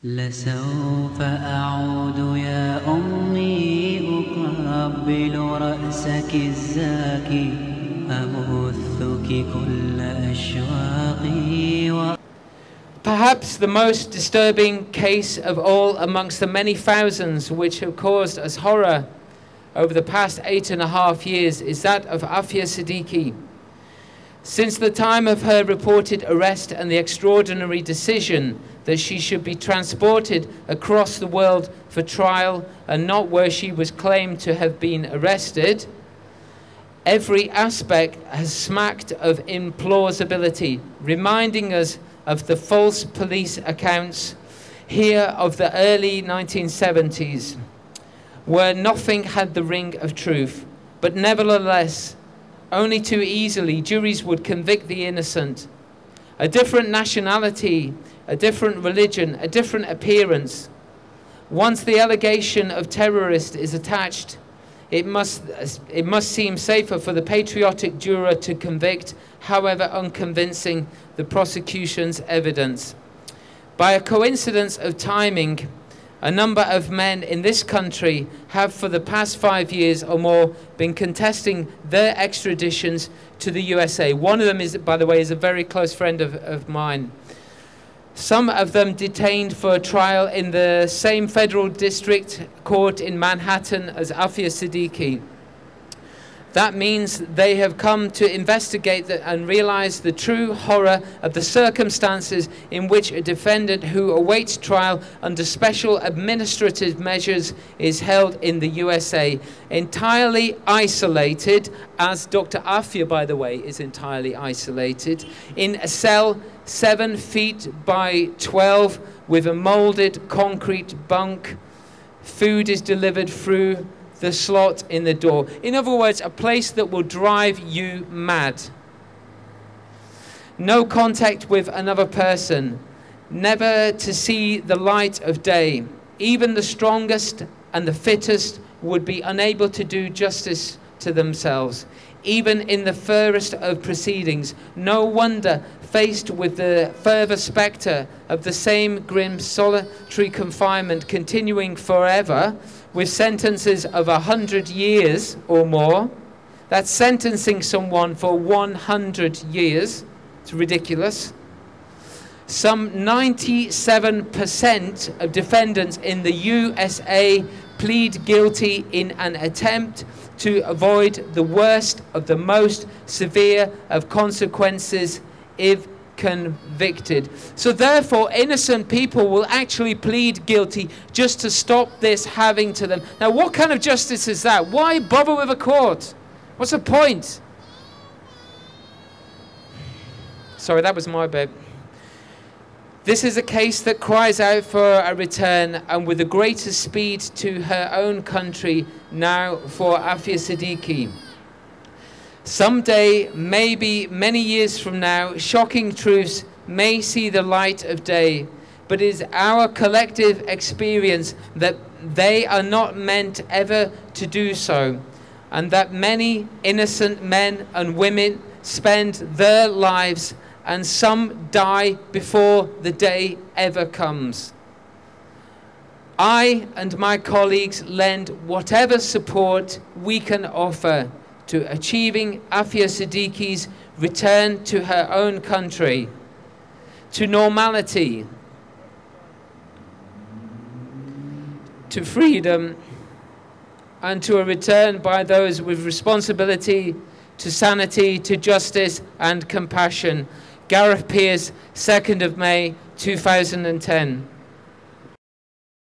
لسوف أعود يا أمي أقبل رأسك الزاكي أبثك كل أشواقي. Perhaps the most disturbing case of all amongst the many thousands which have caused us horror over the past 8.5 years is that of Aafia Siddiqui. Since the time of her reported arrest and the extraordinary decision that she should be transported across the world for trial and not where she was claimed to have been arrested, every aspect has smacked of implausibility, reminding us of the false police accounts here of the early 1970s, where nothing had the ring of truth, but nevertheless, only too easily, juries would convict the innocent. A different nationality, a different religion, a different appearance. Once the allegation of terrorist is attached, it must seem safer for the patriotic juror to convict, however unconvincing the prosecution's evidence. By a coincidence of timing, a number of men in this country have for the past 5 years or more been contesting their extraditions to the USA. One of them is, by the way, is a very close friend of mine. Some of them detained for a trial in the same federal district court in Manhattan as Aafia Siddiqui. That means they have come to investigate and realize the true horror of the circumstances in which a defendant who awaits trial under special administrative measures is held in the USA, entirely isolated, as Dr. Aafia, by the way, is entirely isolated, in a cell 7 feet by 12 with a molded concrete bunk. Food is delivered through the slot in the door. In other words, a place that will drive you mad. No contact with another person, never to see the light of day. Even the strongest and the fittest would be unable to do justice to themselves, even in the fairest of proceedings. No wonder, faced with the further spectre of the same grim solitary confinement continuing forever, with sentences of 100 years or more, that's sentencing someone for 100 years. It's ridiculous. Some 97% of defendants in the USA plead guilty in an attempt to avoid the worst of the most severe of consequences if convicted. So therefore, innocent people will actually plead guilty just to stop this happening to them. Now, what kind of justice is that? Why bother with a court? What's the point? Sorry, that was my bad. This is a case that cries out for a return, and with the greatest speed to her own country now for Aafia Siddiqui. Someday, maybe many years from now, shocking truths may see the light of day, but it is our collective experience that they are not meant ever to do so, and that many innocent men and women spend their lives and some die before the day ever comes. I and my colleagues lend whatever support we can offer to achieving Aafia Siddiqui's return to her own country, to normality, to freedom, and to a return by those with responsibility to sanity, to justice and compassion. Gareth, Peirce, 2nd of May 2010.